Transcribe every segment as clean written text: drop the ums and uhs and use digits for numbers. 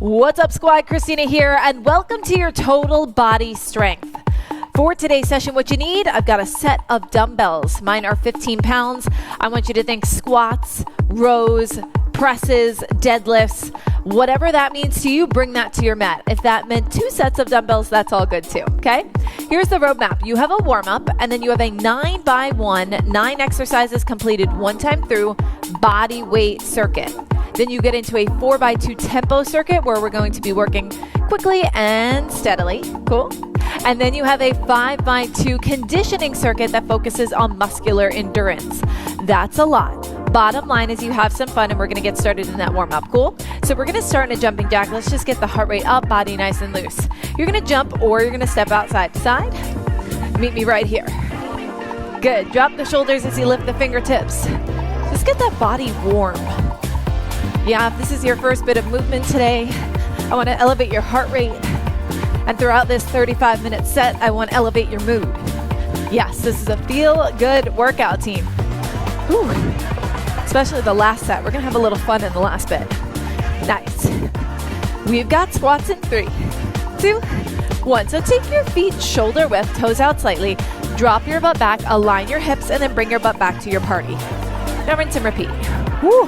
What's up, squad? Christina here, and welcome to your total body strength. For today's session, what you need, I've got a set of dumbbells. Mine are 15 pounds. I want you to think squats, rows, presses, deadlifts, whatever that means to you, bring that to your mat. If that meant 2 sets of dumbbells, that's all good too, okay? Here's the roadmap. You have a warm-up, and then you have a 9x1, 9 exercises completed 1 time through body weight circuit. Then you get into a 4x2 tempo circuit where we're going to be working quickly and steadily. Cool. And then you have a 5x2 conditioning circuit that focuses on muscular endurance. That's a lot. Bottom line is you have some fun, and we're going to get started in that warm-up. Cool? So we're going to start in a jumping jack. Let's just get the heart rate up, body nice and loose. You're going to jump or you're going to step out side to side. Meet me right here. Good. Drop the shoulders as you lift the fingertips. Just get that body warm. Yeah, if this is your first bit of movement today, I want to elevate your heart rate. And throughout this 35-minute set, I want to elevate your mood. Yes, this is a feel-good workout team. Whew. Especially the last set. We're going to have a little fun in the last bit. Nice. We've got squats in 3, 2, 1. So take your feet shoulder width, toes out slightly. Drop your butt back, align your hips, and then bring your butt back to your party. Now rinse and repeat. Woo.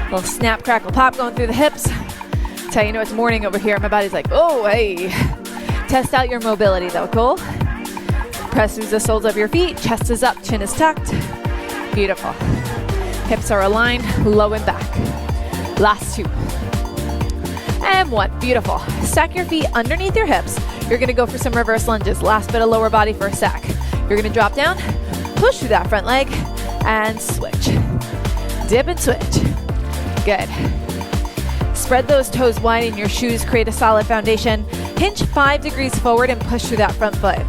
Little snap, crackle, pop going through the hips. That's how you know it's morning over here. My body's like, oh, hey. Test out your mobility though, cool? Press through the soles of your feet. Chest is up, chin is tucked. Beautiful. Hips are aligned, low and back. Last 2. And 1, beautiful. Stack your feet underneath your hips. You're gonna go for some reverse lunges. Last bit of lower body for a stack. You're gonna drop down, push through that front leg, and switch. Dip and switch. Good. Spread those toes wide in your shoes, create a solid foundation. Hinge 5 degrees forward and push through that front foot.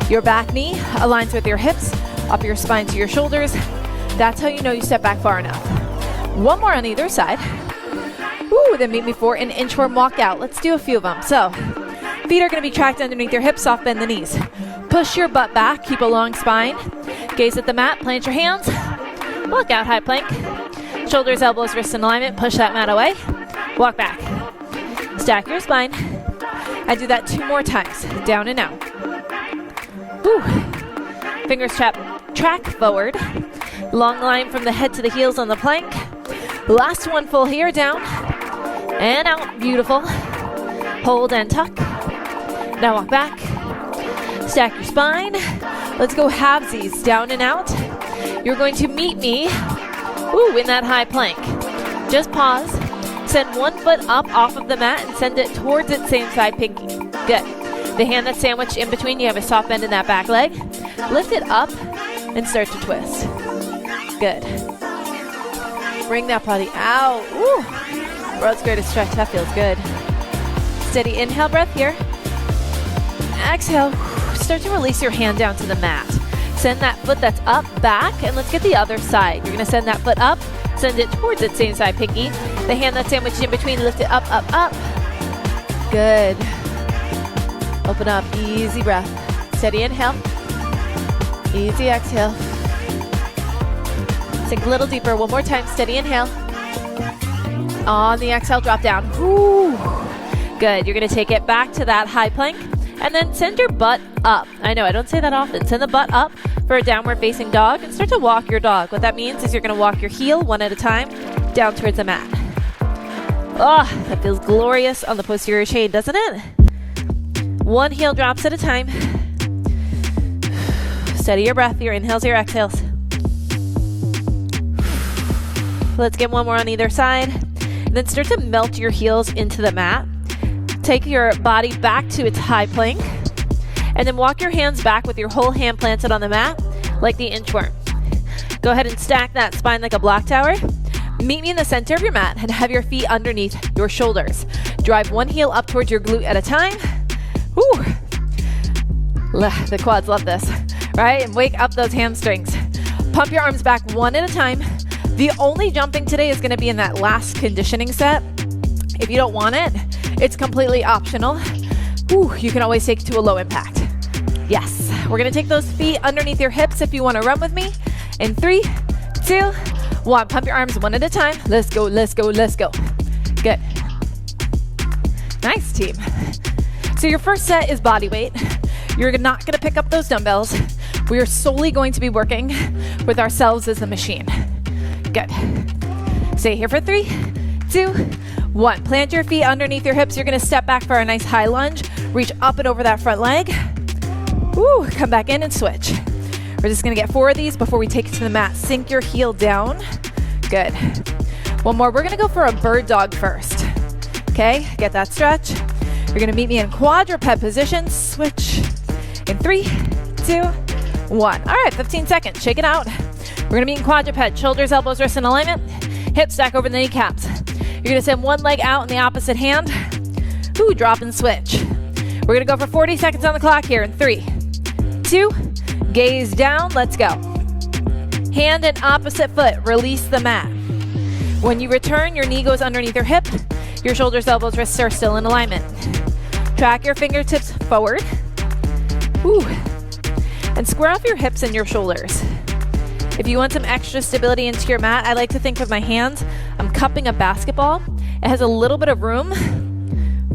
Your back knee aligns with your hips, up your spine to your shoulders. That's how you know you step back far enough. 1 more on either side. Ooh, then meet me for an inchworm walk out. Let's do a few of them. So, feet are gonna be tracked underneath your hips, soft bend the knees. Push your butt back, keep a long spine. Gaze at the mat, plant your hands. Walk out, high plank. Shoulders, elbows, wrists in alignment. Push that mat away. Walk back. Stack your spine. And do that 2 more times. Down and out. Woo. Fingers track forward. Long line from the head to the heels on the plank. Last one full here. Down and out. Beautiful. Hold and tuck. Now walk back. Stack your spine. Let's go halvesies. Down and out. You're going to meet me in that high plank. Just pause. Send 1 foot up off of the mat and send it towards its same side pinky. Good. The hand that's sandwiched in between, you have a soft bend in that back leg. Lift it up and start to twist. Good. Bring that body out. Ooh. World's greatest stretch. That feels good. Steady inhale breath here. Exhale. Start to release your hand down to the mat. Send that foot that's up back, and let's get the other side. You're going to send that foot up, send it towards its same side pinky. The hand that's sandwiched in between, lift it up, up, up. Good. Open up, easy breath. Steady inhale. Easy exhale. Sink a little deeper, 1 more time, steady inhale. On the exhale, drop down. Woo. Good, you're going to take it back to that high plank. And then send your butt up. I know, I don't say that often. Send the butt up for a downward facing dog and start to walk your dog. What that means is you're going to walk your heel 1 at a time down towards the mat. Oh, that feels glorious on the posterior chain, doesn't it? 1 heel drops at a time. Steady your breath, your inhales, your exhales. Let's get 1 more on either side. And then start to melt your heels into the mat. Take your body back to its high plank, and then walk your hands back with your whole hand planted on the mat like the inchworm. Go ahead and stack that spine like a block tower. Meet me in the center of your mat and have your feet underneath your shoulders. Drive 1 heel up towards your glute at a time. Woo. The quads love this, right? And wake up those hamstrings. Pump your arms back 1 at a time. The only jumping today is going to be in that last conditioning set. If you don't want it, it's completely optional. You can always take it to a low impact. Yes, we're gonna take those feet underneath your hips if you wanna run with me. In 3, 2, 1. Pump your arms 1 at a time. Let's go, let's go, let's go. Good. Nice, team. So your first set is body weight. You're not gonna pick up those dumbbells. We are solely going to be working with ourselves as the machine. Good. Stay here for 3, 2, 1. Plant your feet underneath your hips. You're gonna step back for a nice high lunge. Reach up and over that front leg. Woo, come back in and switch. We're just gonna get 4 of these before we take it to the mat. Sink your heel down. Good. One more. We're gonna go for a bird dog first. Okay, get that stretch. You're gonna meet me in quadruped position. Switch in 3, 2, 1. All right, 15 seconds. Shake it out. We're gonna meet in quadruped. Shoulders, elbows, wrists in alignment. Hips stack over the kneecaps. You're gonna send one leg out in the opposite hand. Ooh, drop and switch. We're gonna go for 40 seconds on the clock here in 3, 2, gaze down, let's go. Hand and opposite foot, release the mat. When you return, your knee goes underneath your hip. Your shoulders, elbows, wrists are still in alignment. Track your fingertips forward. Ooh. And square off your hips and your shoulders. If you want some extra stability into your mat, I like to think of my hands. I'm cupping a basketball. It has a little bit of room.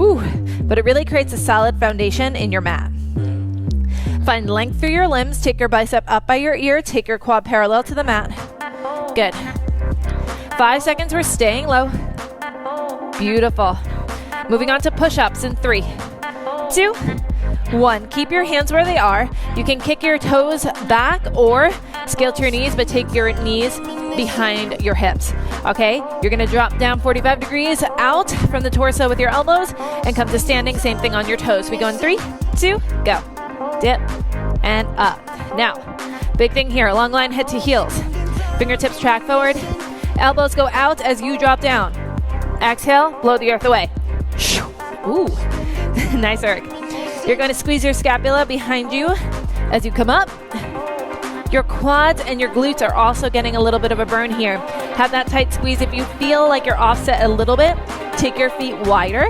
Ooh, but it really creates a solid foundation in your mat. Find length through your limbs. Take your bicep up by your ear. Take your quad parallel to the mat. Good. 5 seconds, we're staying low. Beautiful. Moving on to push-ups in 3, 2, 1. Keep your hands where they are. You can kick your toes back or scale to your knees, but take your knees behind your hips. Okay, you're gonna drop down 45 degrees out from the torso with your elbows and come to standing, same thing on your toes. We go in 3, 2, go. Dip and up. Now, big thing here, long line head to heels. Fingertips track forward. Elbows go out as you drop down. Exhale, blow the earth away. Ooh, nice Eric. You're going to squeeze your scapula behind you as you come up. Your quads and your glutes are also getting a little bit of a burn here. Have that tight squeeze. If you feel like you're offset a little bit, take your feet wider.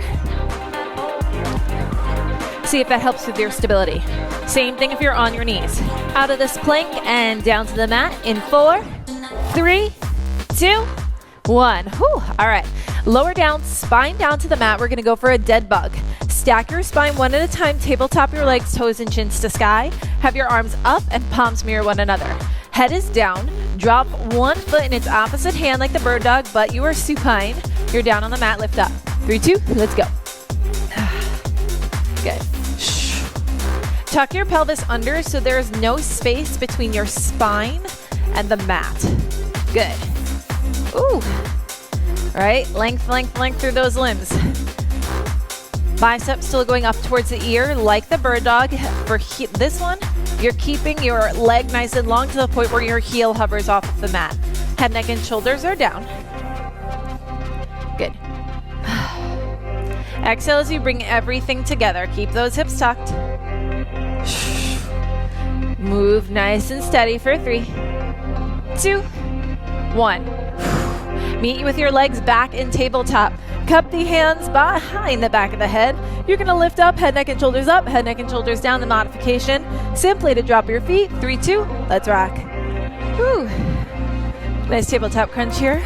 See if that helps with your stability. Same thing if you're on your knees. Out of this plank and down to the mat in 4, 3, 2, 1. Whew. All right. Lower down, spine down to the mat. We're going to go for a dead bug. Stack your spine one at a time. Tabletop your legs, toes and chins to sky. Have your arms up and palms mirror one another. Head is down. Drop one foot in its opposite hand like the bird dog, but you are supine. You're down on the mat. Lift up. 3, 2, let's go. Good. Tuck your pelvis under so there is no space between your spine and the mat. Good. Ooh. All right, length, length, length through those limbs. Biceps still going up towards the ear like the bird dog. For this one, you're keeping your leg nice and long to the point where your heel hovers off of the mat. Head, neck, and shoulders are down. Good. Exhale as you bring everything together. Keep those hips tucked. Move nice and steady for 3, 2, 1. Meet you with your legs back in tabletop. Cup the hands behind the back of the head. You're going to lift up, head, neck, and shoulders up, head, neck, and shoulders down. The modification, simply to drop your feet. 3, 2, let's rock. Whew. Nice tabletop crunch here.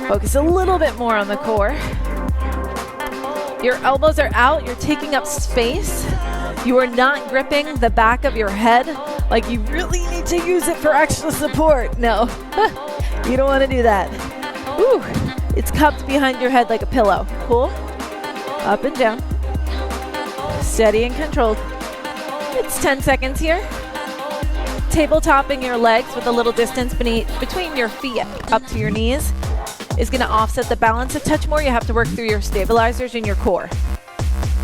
Focus a little bit more on the core. Your elbows are out. You're taking up space. You are not gripping the back of your head like you really need to use it for extra support. No, you don't want to do that. Ooh. It's cupped behind your head like a pillow. Cool. Up and down. Steady and controlled. It's 10 seconds here. Tabletopping your legs with a little distance between your feet up to your knees is going to offset the balance a touch more. You have to work through your stabilizers in your core.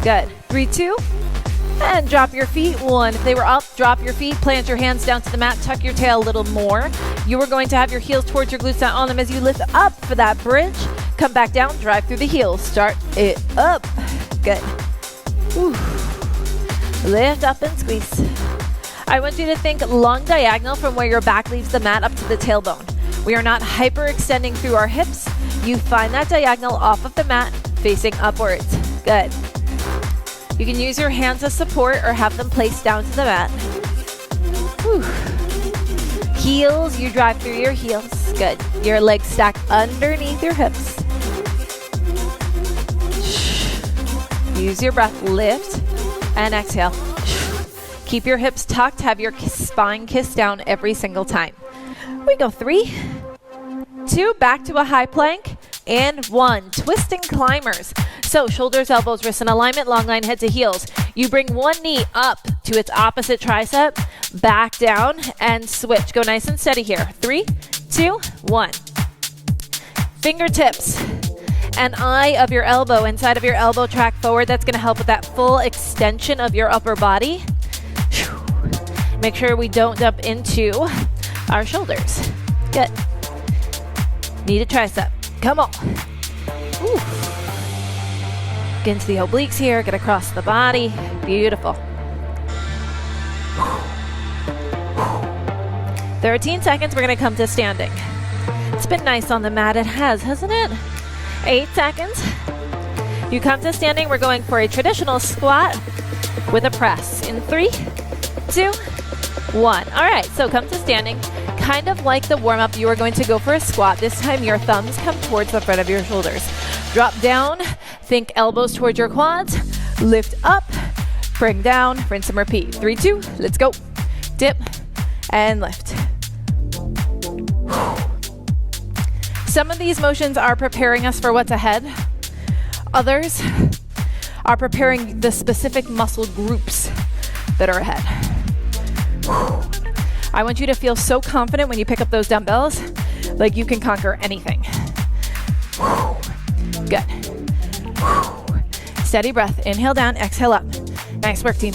Good. 3, 2. And drop your feet. 1. If they were up, drop your feet. Plant your hands down to the mat. Tuck your tail a little more. You are going to have your heels towards your glutes, not on them, as you lift up for that bridge. Come back down. Drive through the heels. Start it up. Good. Ooh. Lift up and squeeze. I want you to think long diagonal from where your back leaves the mat up to the tailbone. We are not hyperextending through our hips. You find that diagonal off of the mat, facing upwards. Good. You can use your hands as support or have them placed down to the mat. Whew. Heels, you drive through your heels. Good. Your legs stack underneath your hips. Use your breath, lift and exhale. Keep your hips tucked, have your spine kissed down every single time. We go 3, 2, back to a high plank, and 1. Twisting climbers. So shoulders, elbows, wrists in alignment, long line, head to heels. You bring one knee up to its opposite tricep, back down, and switch. Go nice and steady here. 3, 2, 1. Fingertips and eye of your elbow, inside of your elbow, track forward. That's going to help with that full extension of your upper body. Make sure we don't dump into our shoulders. Good. Need a tricep. Come on. Ooh. Get into the obliques here. Get across the body. Beautiful. 13 seconds. We're going to come to standing. It's been nice on the mat. It has, hasn't it? 8 seconds. You come to standing. We're going for a traditional squat with a press. In 3, 2, 1. All right, so come to standing. Kind of like the warm-up, you are going to go for a squat. This time your thumbs come towards the front of your shoulders. Drop down, think elbows towards your quads, lift up, bring down, rinse and repeat. 3, 2, let's go. Dip and lift. Some of these motions are preparing us for what's ahead. Others are preparing the specific muscle groups that are ahead. I want you to feel so confident when you pick up those dumbbells, like you can conquer anything. Good. Steady breath. Inhale down, exhale up. Nice work, team.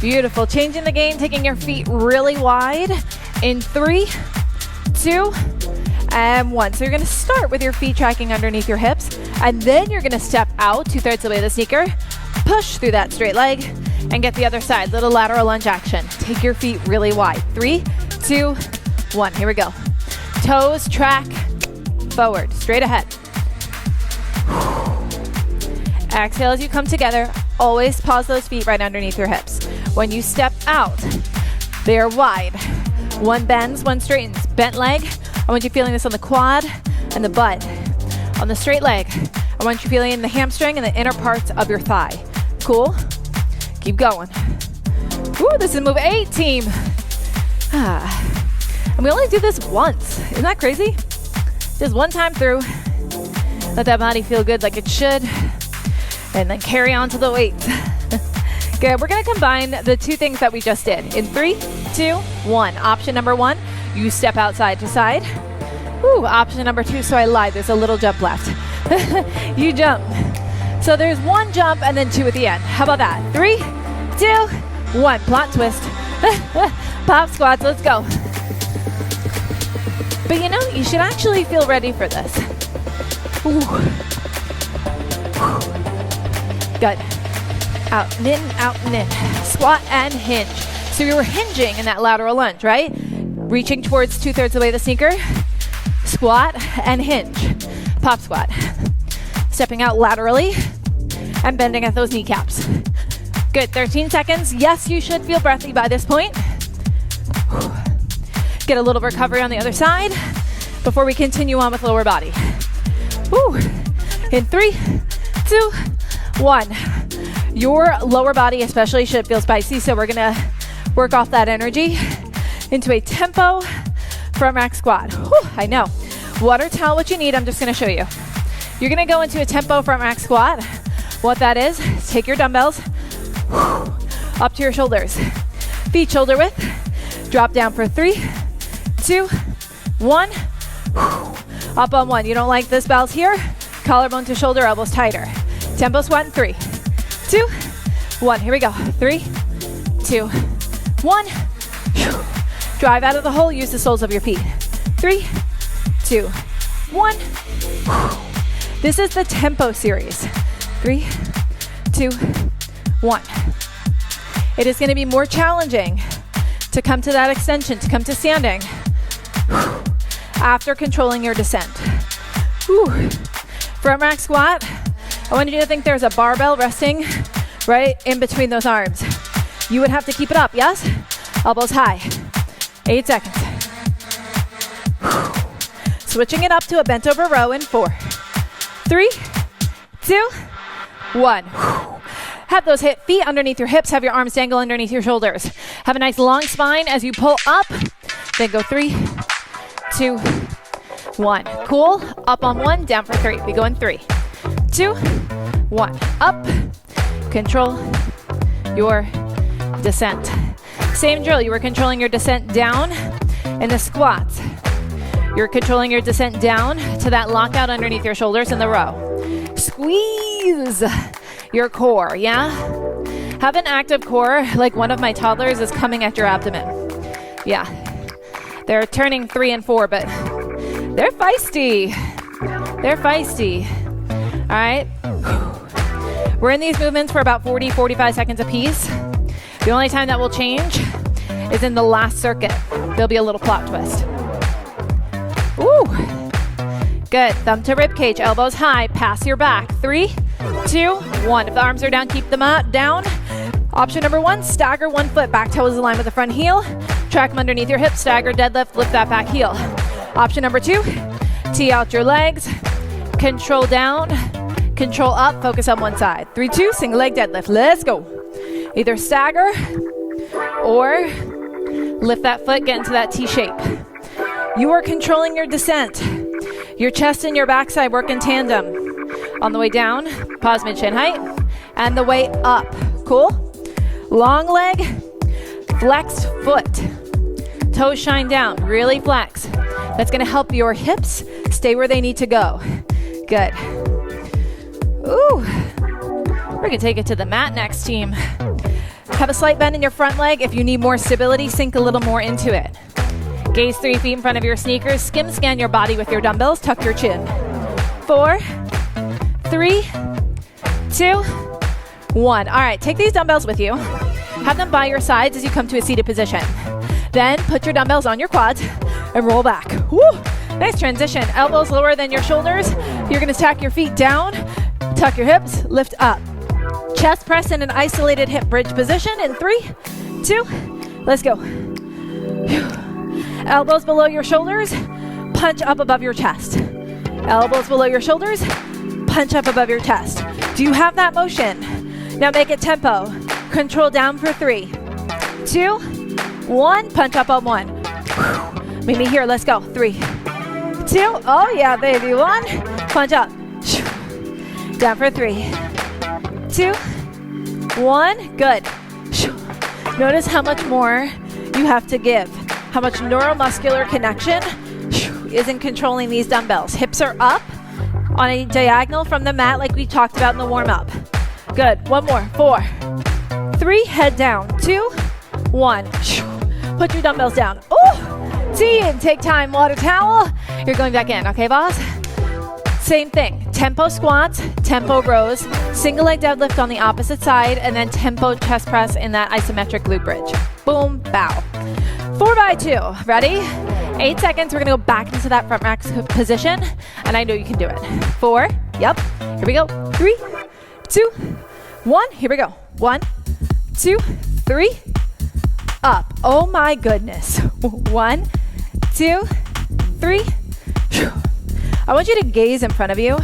Beautiful. Changing the game, taking your feet really wide. In 3, 2, and 1. So you're going to start with your feet tracking underneath your hips, and then you're going to step out 2/3 of the way of the sneaker, push through that straight leg, and get the other side. Little lateral lunge action. Take your feet really wide. 3, 2, 1. Here we go. Toes track forward, straight ahead. Exhale as you come together. Always pause those feet right underneath your hips. When you step out, they are wide. One bends, one straightens. Bent leg, I want you feeling this on the quad and the butt. On the straight leg, I want you feeling the hamstring and the inner parts of your thigh. Cool? Keep going. Ooh, this is move 8, team. And we only do this once. Isn't that crazy? Just one time through. Let that body feel good like it should. And then carry on to the weights. Good. We're going to combine the two things that we just did. In 3, 2, 1. Option number 1, you step out side to side. Ooh, option number 2, so I lied. There's a little jump left. You jump. So there's 1 jump and then 2 at the end. How about that? 3, 2, 1. Plot twist. Pop squats. Let's go. But you know, you should actually feel ready for this. Ooh. Good. Out and in, out and in. Squat and hinge. So we were hinging in that lateral lunge, right? Reaching towards 2/3 of the way of the sneaker. Squat and hinge. Pop squat. Stepping out laterally and bending at those kneecaps. Good. 13 seconds. Yes, you should feel breathy by this point. Get a little recovery on the other side before we continue on with lower body. Woo. In 3, 2, 1. Your lower body especially should feel spicy, so we're gonna work off that energy into a tempo front rack squat. Whew, I know. Water towel, what you need, I'm just gonna show you. You're gonna go into a tempo front rack squat. What that is take your dumbbells up to your shoulders. Feet shoulder width. Drop down for 3, 2, 1. Up on 1. You don't like this balance here? Collarbone to shoulder, elbows tighter. Tempo squat in 3, 2, 1. Here we go. 3, 2, 1. Drive out of the hole. Use the soles of your feet. 3, 2, 1. This is the tempo series. 3, 2, 1. It is going to be more challenging to come to that extension, to come to standing after controlling your descent. Whew. Front rack squat. I want you to think there's a barbell resting right in between those arms. You would have to keep it up, yes? Elbows high. 8 seconds. Switching it up to a bent over row in 4, 3, 2, 1. Have those feet underneath your hips. Have your arms dangle underneath your shoulders. Have a nice long spine as you pull up. Then go 3, 2, 1. Cool. Up on 1, down for 3. We go in 3, 2, 1. Up. Control your descent. Same drill. You were controlling your descent down in the squats. You're controlling your descent down to that lockout underneath your shoulders in the row. Squeeze your core, yeah? Have an active core like one of my toddlers is coming at your abdomen. Yeah. They're turning 3 and 4, but they're feisty. They're feisty. All right. We're in these movements for about 40, 45 seconds apiece. The only time that will change is in the last circuit. There'll be a little plot twist. Ooh. Good. Thumb to rib cage, elbows high, pass your back. 3, 2, 1. If the arms are down, keep them down. Option number 1, stagger one foot, back toe is aligned with the front heel. Track them underneath your hips, stagger deadlift, lift that back heel. Option number 2, tee out your legs, control down, control up, focus on one side. 3, 2, single leg deadlift. Let's go. Either stagger or lift that foot, get into that T shape. You are controlling your descent. Your chest and your backside work in tandem. On the way down, pause mid-shin height, and the way up. Cool? Long leg, flexed foot. Toes shine down, really flex. That's gonna help your hips stay where they need to go. Good. Ooh. We're gonna take it to the mat next, team. Have a slight bend in your front leg. If you need more stability, sink a little more into it. Gaze 3 feet in front of your sneakers. Skim scan your body with your dumbbells. Tuck your chin. 4, 3, 2, 1. All right, take these dumbbells with you. Have them by your sides as you come to a seated position. Then put your dumbbells on your quads and roll back. Woo! Nice transition. Elbows lower than your shoulders. You're gonna stack your feet down, tuck your hips, lift up. Chest press in an isolated hip bridge position in 3, 2, let's go. Elbows below your shoulders, punch up above your chest. Elbows below your shoulders, punch up above your chest. Do you have that motion? Now make it tempo. Control down for 3, 2, 1, punch up on 1. Meet me here, let's go. 3, 2, oh yeah, baby. 1, punch up. Down for 3, 2, 1, good. Notice how much more you have to give. How much neuromuscular connection is in controlling these dumbbells. Hips are up on a diagonal from the mat like we talked about in the warm-up. Good, one more, 4, 3, head down, 2, 1. Put your dumbbells down. Oh, team, take time, water towel. You're going back in, okay, boss? Same thing, tempo squats, tempo rows, single leg deadlift on the opposite side, and then tempo chest press in that isometric glute bridge. Boom, bow. 4x2, ready? 8 seconds, we're gonna go back into that front rack position, and I know you can do it. 4, yep, here we go. 3, 2, 1, here we go. 1, 2, 3, up. Oh my goodness. 1, 2, 3. I want you to gaze in front of you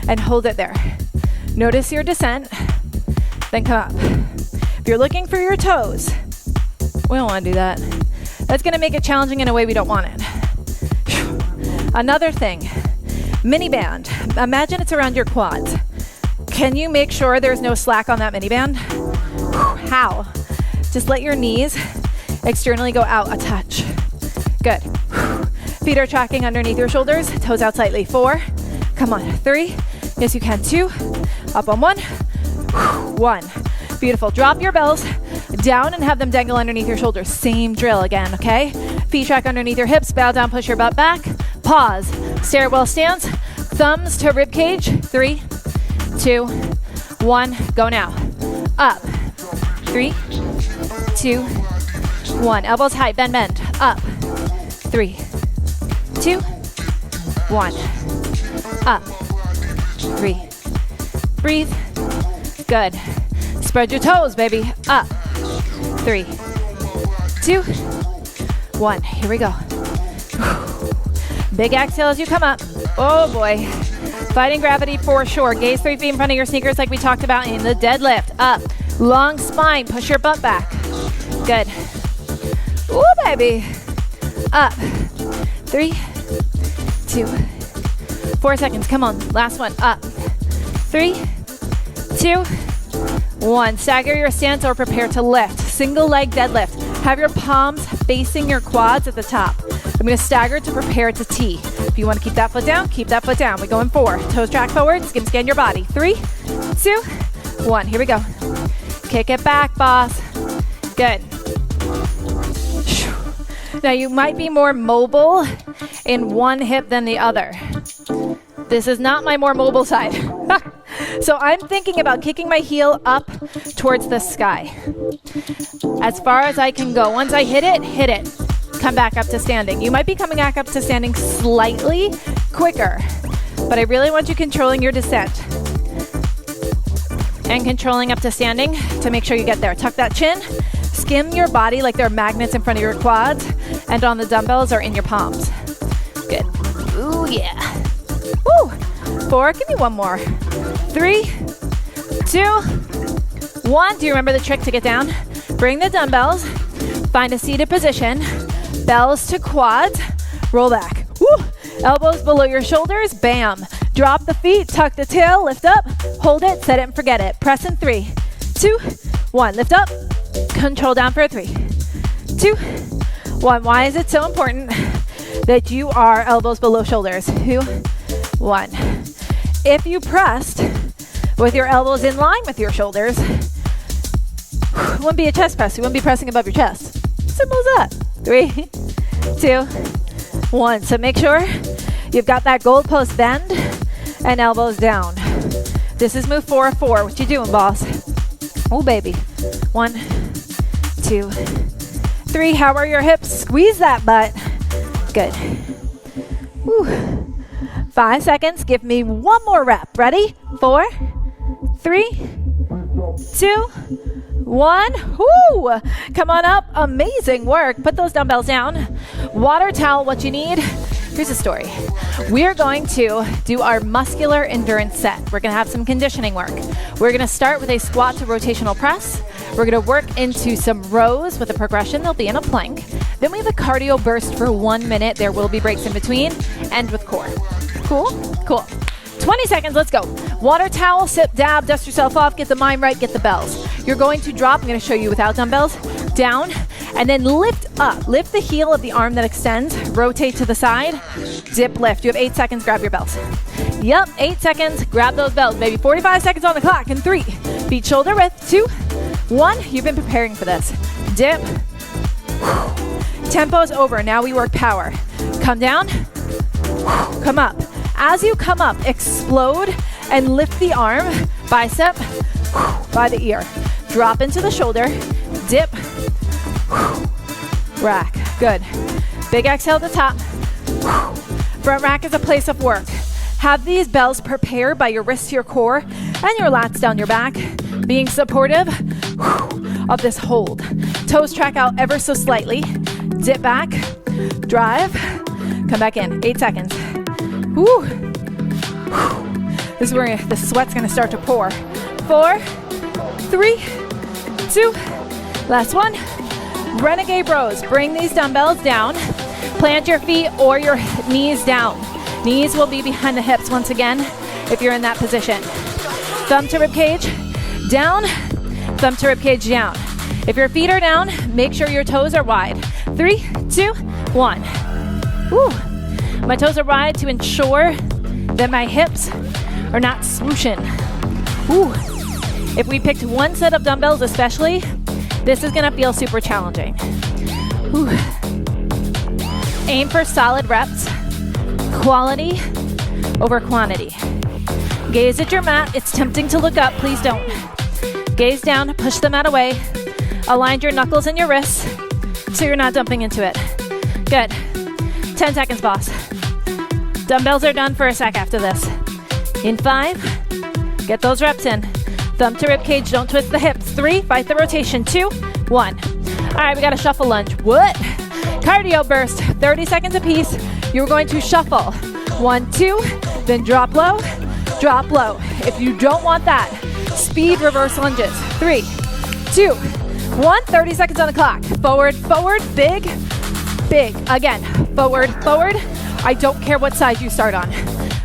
and hold it there. Notice your descent, then come up. If you're looking for your toes, we don't want to do that. That's going to make it challenging in a way we don't want it. Another thing, mini band. Imagine it's around your quads. Can you make sure there's no slack on that mini band? How? Just let your knees externally go out a touch. Good. Feet are tracking underneath your shoulders, toes out slightly. 4, come on, 3, yes you can, 2, up on 1, 1. Beautiful, drop your bells down and have them dangle underneath your shoulders. Same drill again, okay? Feet track underneath your hips, bow down, push your butt back, pause, stairwell stance, thumbs to rib cage. 3, 2, 1, go now. Up, 3, 2, 1. Elbows high, bend, bend, up, 3, 2, 1, up, 3, breathe, good. Spread your toes, baby, up, 3, 2, 1, here we go. Big exhale as you come up. Oh boy, Fighting gravity for sure. Gaze 3 feet in front of your sneakers like we talked about in the deadlift. Up. Long spine. Push your butt back. Good. Ooh, baby. Up. 3, 2, 4 seconds. Come on. Last one. Up. 3, 2, 1. Stagger your stance or prepare to lift. Single leg deadlift. Have your palms facing your quads at the top. I'm going to stagger to prepare to T. If you want to keep that foot down, keep that foot down. We go in 4. Toes track forward. Skin scan your body. 3, 2, 1. Here we go. Kick it back, boss. Good. Now you might be more mobile in one hip than the other. This is not my more mobile side. So I'm thinking about kicking my heel up towards the sky. As far as I can go. Once I hit it. Come back up to standing. You might be coming back up to standing slightly quicker, but I really want you controlling your descent and controlling up to standing to make sure you get there. Tuck that chin, skim your body like there are magnets in front of your quads, and on the dumbbells or in your palms. Good. Ooh, yeah. Woo. 4, give me one more. 3, 2, 1. Do you remember the trick to get down? Bring the dumbbells, find a seated position, bells to quads, roll back. Woo. Elbows below your shoulders, bam. Drop the feet, tuck the tail, lift up, hold it, set it and forget it. Press in 3, 2, 1. Lift up, control down for 3, 2, 1. Why is it so important that you are elbows below shoulders? 2, 1. If you pressed with your elbows in line with your shoulders, it wouldn't be a chest press. You wouldn't be pressing above your chest. Simple as that. 3, 2, 1. So make sure you've got that goalpost bend and elbows down. This is move 4 of 4. What you doing, boss? Oh, baby. 1, 2, 3. How are your hips? Squeeze that butt. Good. Woo. 5 seconds. Give me one more rep. Ready? 4, 3, 2, 1. Woo! Come on up. Amazing work. Put those dumbbells down. Water towel, what you need. Here's a story. We're going to do our muscular endurance set. We're going to have some conditioning work. We're going to start with a squat to rotational press. We're going to work into some rows with a progression. They'll be in a plank. Then we have a cardio burst for 1 minute. There will be breaks in between. End with core. Cool? Cool. 20 seconds, let's go. Water towel, sip, dab, dust yourself off, get the mind right, get the bells. You're going to drop, I'm going to show you without dumbbells, down, and then lift up. Lift the heel of the arm that extends, rotate to the side, dip, lift. You have 8 seconds, grab your bells. Yep, 8 seconds, grab those bells. Maybe 45 seconds on the clock in 3, feet shoulder width, 2, 1. You've been preparing for this. Dip. Tempo's over, now we work power. Come down, come up. As you come up, explode and lift the arm, bicep, by the ear. Drop into the shoulder, dip, rack. Good. Big exhale at the top. Front rack is a place of work. Have these bells prepared by your wrists to your core and your lats down your back, being supportive of this hold. Toes track out ever so slightly. Dip back, drive, come back in. 8 seconds. Woo. This is where the sweat's gonna start to pour. 4, 3, 2, last one. Renegade rows. Bring these dumbbells down. Plant your feet or your knees down. Knees will be behind the hips once again if you're in that position. Thumb to rib cage, down. Thumb to rib cage, down. If your feet are down, make sure your toes are wide. 3, 2, 1. Woo. My toes are wide to ensure that my hips are not swooshing. Ooh. If we picked one set of dumbbells especially, this is gonna feel super challenging. Ooh. Aim for solid reps, quality over quantity. Gaze at your mat. It's tempting to look up, please don't. Gaze down, push the mat away. Align your knuckles and your wrists so you're not dumping into it. Good. 10 seconds, boss. Dumbbells are done for a sec after this. In 5, get those reps in. Thumb to rib cage, don't twist the hips. 3, fight the rotation. 2, 1. All right, we got a shuffle lunge. What? Cardio burst, 30 seconds apiece. You're going to shuffle. 1, 2, Then drop low, drop low. If you don't want that, speed reverse lunges. 3, 2, 1, 30 seconds on the clock. Forward, forward, big, big. Again, forward, forward. I don't care what side you start on.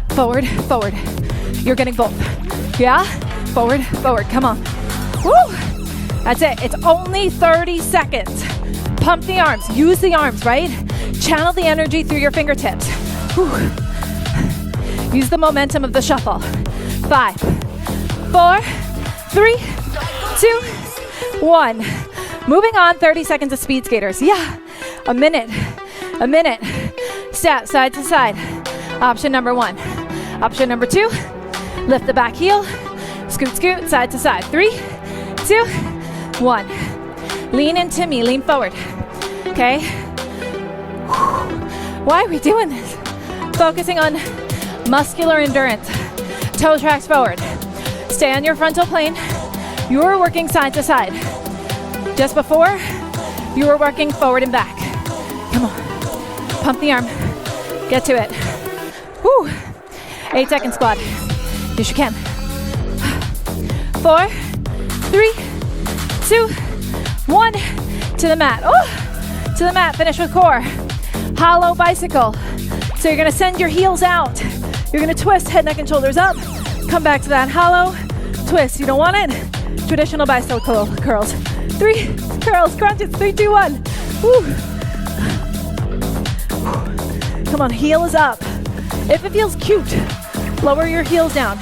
Forward, forward. You're getting both. Yeah? Forward, forward, come on. Woo! That's it, it's only 30 seconds. Pump the arms, use the arms, right? Channel the energy through your fingertips. Whew. Use the momentum of the shuffle. 5, 4, 3, 2, 1. Moving on, 30 seconds of speed skaters. Yeah, a minute. Step side to side. Option number 1. Option number 2, lift the back heel. Scoot, scoot, side to side. 3, 2, 1. Lean into me, lean forward. Okay? Why are we doing this? Focusing on muscular endurance. Toe tracks forward. Stay on your frontal plane. You are working side to side. Just before, you were working forward and back. Come on. Pump the arm. Get to it. Woo. 8 seconds squat. Yes, you can. 4, 3, 2, 1. To the mat. Oh, to the mat. Finish with core. Hollow bicycle. So you're gonna send your heels out. You're gonna twist head, neck, and shoulders up. Come back to that hollow twist. You don't want it? Traditional bicycle curls. 3 curls, crunches. 3, 2, 1. Woo. Come on, heel is up. If it feels cute, lower your heels down.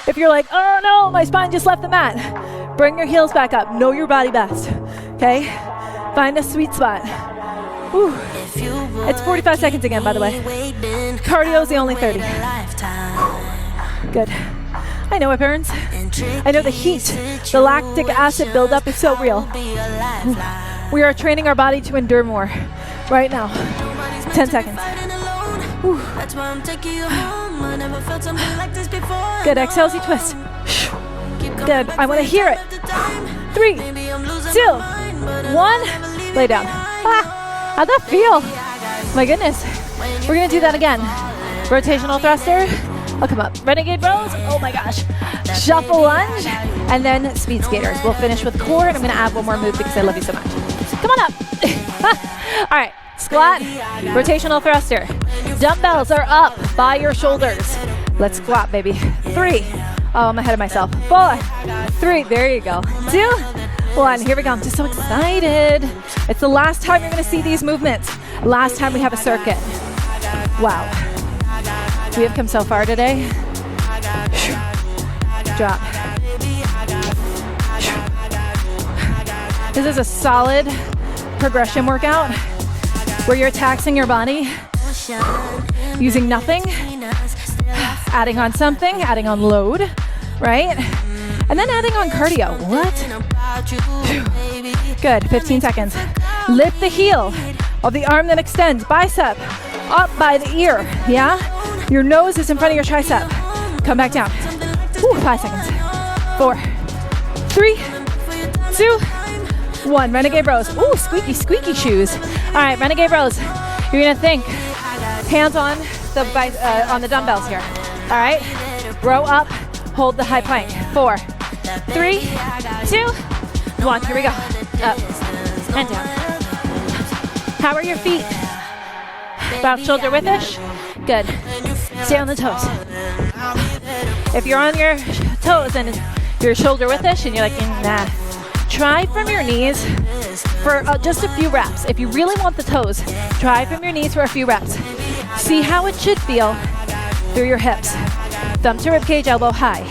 If you're like, oh no, my spine just left the mat, bring your heels back up. Know your body best. Okay? Find a sweet spot. Whew. It's 45 seconds again, by the way. Cardio is the only 30. Good. I know it burns. I know the heat, the lactic acid buildup is so real. We are training our body to endure more right now. 10 seconds. Whew. Good, exhale as you twist. Good, I want to hear it. 3, 2, 1. Lay down. Ah, how'd that feel? My goodness. We're gonna do that again. Rotational thruster. I'll come up. Renegade rows. Oh my gosh. Shuffle lunge. And then speed skaters. We'll finish with core, and I'm gonna add one more move because I love you so much. Come on up. All right. Squat. Rotational thruster. Dumbbells are up by your shoulders. Let's squat, baby. 3. Oh, I'm ahead of myself. 4, 3. There you go. 2, 1. Here we go. I'm just so excited. It's the last time you're going to see these movements. Last time we have a circuit. Wow. We have come so far today. Drop. This is a solid progression workout where you're taxing your body using nothing, adding on something, adding on load, right? And then adding on cardio. What? Good, 15 seconds. Lift the heel of the arm that extends, bicep up by the ear, yeah? Your nose is in front of your tricep. Come back down. Ooh, 5 seconds. 4, 3, 2, 1. Renegade rows. Ooh, squeaky, squeaky shoes. All right, renegade rows. You're gonna think hands on the dumbbells here. All right, row up, hold the high plank. 4, 3, 2, 1. Here we go. Up and down. How are your feet? About shoulder width-ish? Good. Stay on the toes. If you're on your toes and you're shoulder width-ish and you're like, nah, try from your knees for just a few reps. If you really want the toes, try from your knees for a few reps. See how it should feel through your hips. Thumb to ribcage, elbow high.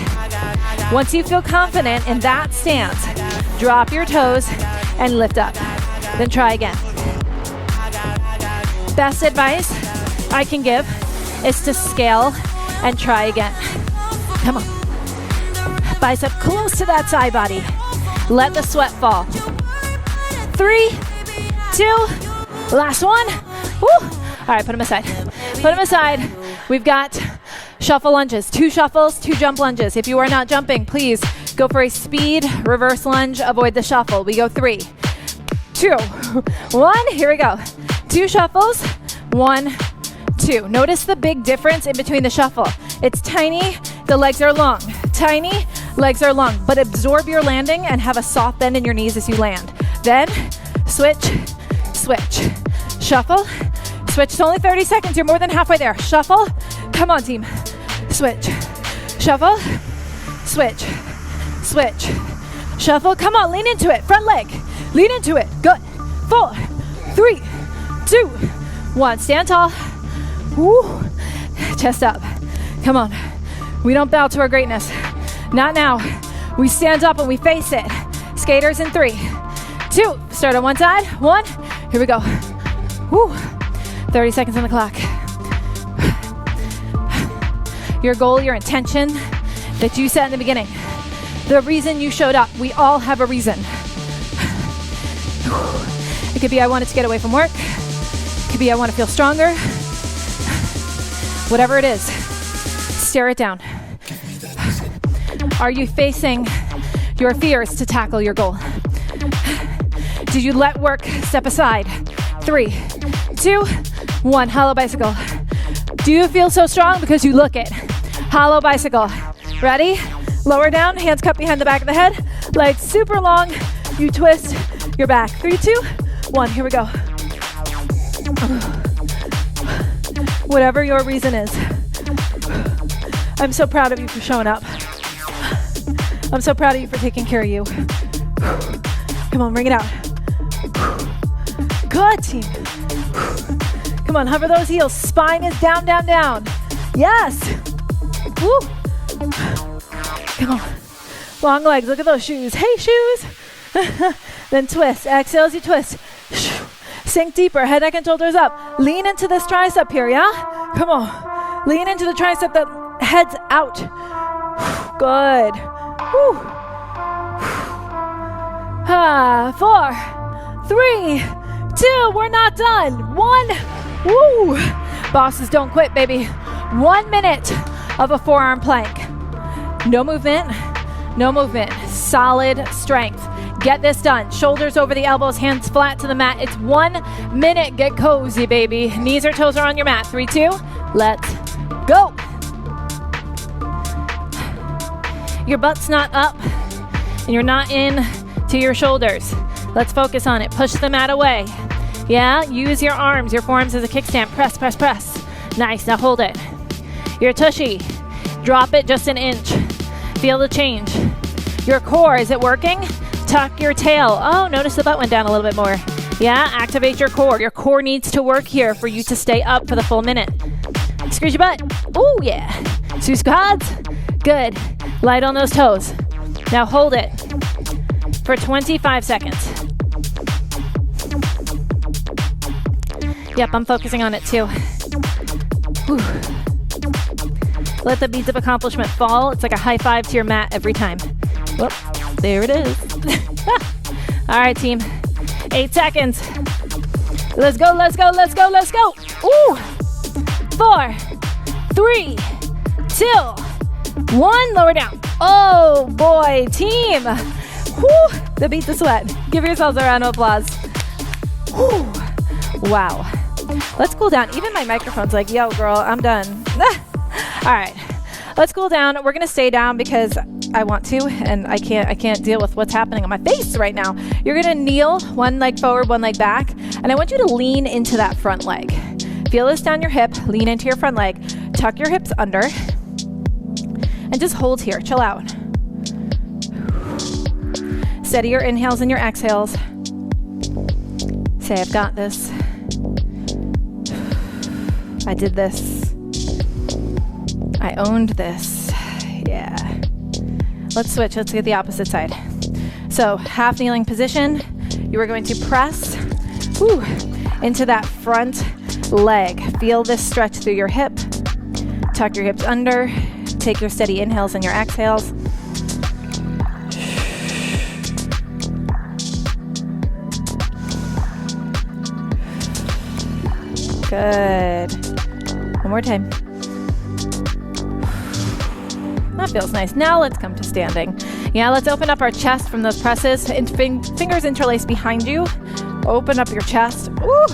Once you feel confident in that stance, drop your toes and lift up. Then try again. Best advice I can give is to scale and try again. Come on. Bicep close to that side body. Let the sweat fall. 3, 2, last one. Woo. All right, put them aside. Put them aside. We've got shuffle lunges, 2 shuffles, 2 jump lunges. If you are not jumping, please go for a speed reverse lunge. Avoid the shuffle. We go 3, 2, 1. Here we go. 2 shuffles, 1, 2. Notice the big difference in between the shuffle. It's tiny, the legs are long. Tiny, legs are long. But absorb your landing and have a soft bend in your knees as you land. Then, switch, switch. Shuffle, switch. It's only 30 seconds. You're more than halfway there. Shuffle. Come on, team. Switch. Shuffle. Switch. Switch. Shuffle. Come on, lean into it. Front leg. Lean into it. Good. 4, 3, 2, 1. Stand tall. Woo. Chest up. Come on. We don't bow to our greatness. Not now. We stand up and we face it. Skaters in 3, 2. Start on one side. 1. Here we go. Woo. 30 seconds on the clock. Your goal, your intention that you set in the beginning. The reason you showed up. We all have a reason. It could be I wanted to get away from work. It could be I want to feel stronger. Whatever it is, stare it down. Are you facing your fears to tackle your goal? Did you let work step aside? 3, 2, 1. Hollow bicycle. Do you feel so strong? Because you look it. Hollow bicycle. Ready? Lower down, hands cupped behind the back of the head. Legs super long. You twist your back. 3, 2, 1. Here we go. Whatever your reason is. I'm so proud of you for showing up. I'm so proud of you for taking care of you. Come on, bring it out. Good, team. Come on, hover those heels. Spine is down, down, down. Yes. Woo. Come on. Long legs. Look at those shoes. Hey, shoes. Then twist. Exhale as you twist. Sink deeper. Head, neck, and shoulders up. Lean into this tricep here, yeah? Come on. Lean into the tricep that heads out. Good. Woo. 4, 3, 2. We're not done. 1. Woo. Bosses don't quit, baby. 1 minute of a forearm plank. No movement. No movement. Solid strength. Get this done. Shoulders over the elbows, hands flat to the mat. It's 1 minute. Get cozy, baby. Knees or toes are on your mat. 3, 2. Let's go. Your butt's not up and you're not in to your shoulders. Let's focus on it. Push the mat away. Yeah, use your arms, your forearms as a kickstand. Press, press, press. Nice, now hold it. Your tushy, drop it just an inch. Feel the change. Your core, is it working? Tuck your tail. Oh, notice the butt went down a little bit more. Yeah, activate your core. Your core needs to work here for you to stay up for the full minute. Squeeze your butt. Oh, yeah. 2 squats. Good. Light on those toes. Now hold it for 25 seconds. Yep, I'm focusing on it too. Whew. Let the beads of accomplishment fall. It's like a high five to your mat every time. Whoop, there it is. All right, team. 8 seconds. Let's go, let's go, let's go, let's go. Ooh. 4, 3, 2, 1. Lower down. Oh boy, team. Whew. The beat the sweat. Give yourselves a round of applause. Whew. Wow. Let's cool down. Even my microphone's like, yo, girl, I'm done. All right. Let's cool down. We're going to stay down because I want to, and I can't deal with what's happening on my face right now. You're going to kneel, 1 leg forward, 1 leg back, and I want you to lean into that front leg. Feel this down your hip. Lean into your front leg. Tuck your hips under, and just hold here. Chill out. Steady your inhales and your exhales. Say, I've got this. I did this. I owned this. Yeah. Let's switch. Let's get the opposite side. So, half kneeling position. You are going to press into that front leg. Feel this stretch through your hip. Tuck your hips under. Take your steady inhales and your exhales. Good. One more time. That feels nice. Now let's come to standing. Yeah, let's open up our chest from those presses. Fingers interlaced behind you. Open up your chest. Ooh.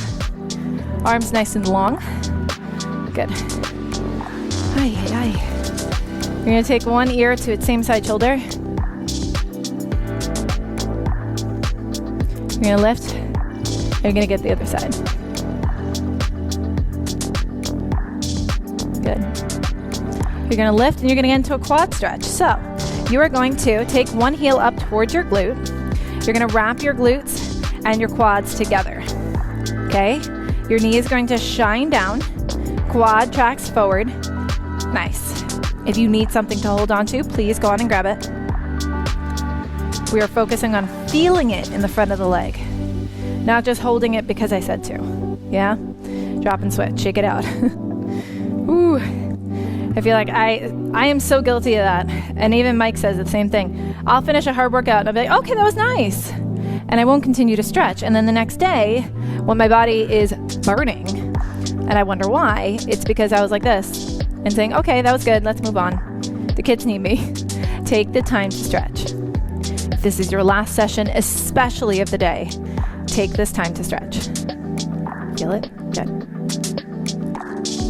Arms nice and long. Good. Ay, ay, ay. You're going to take one ear to its same side shoulder. You're going to lift. And you're going to get the other side. Good. You're going to lift and you're going to get into a quad stretch. So you are going to take one heel up towards your glute. You're going to wrap your glutes and your quads together. Okay? Your knee is going to shine down. Quad tracks forward. Nice. If you need something to hold on to, please go on and grab it. We are focusing on feeling it in the front of the leg, not just holding it because I said to. Yeah? Drop and switch. Shake it out. Ooh. I feel like I am so guilty of that. And even Mike says the same thing. I'll finish a hard workout and I'll be like, okay, that was nice. And I won't continue to stretch. And then the next day, when my body is burning, and I wonder why, it's because I was like this and saying, okay, that was good. Let's move on. The kids need me. Take the time to stretch. If this is your last session, especially of the day, take this time to stretch. Feel it? Good.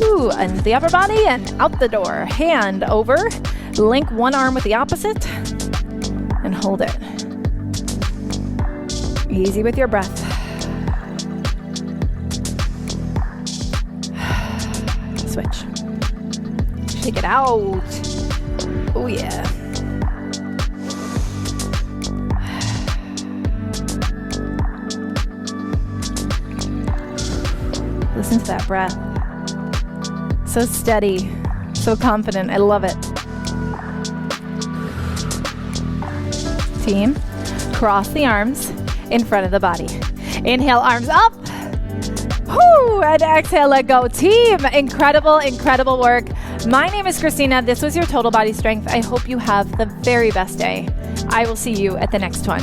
Ooh, into the upper body and out the door. Hand over. Link one arm with the opposite and hold it. Easy with your breath. Switch. Shake it out. Oh yeah. Listen to that breath. So steady, so confident. I love it. Team, cross the arms in front of the body. Inhale, arms up. Whoo, and exhale, let go. Team, incredible, incredible work. My name is Christina. This was your Total Body Strength. I hope you have the very best day. I will see you at the next one.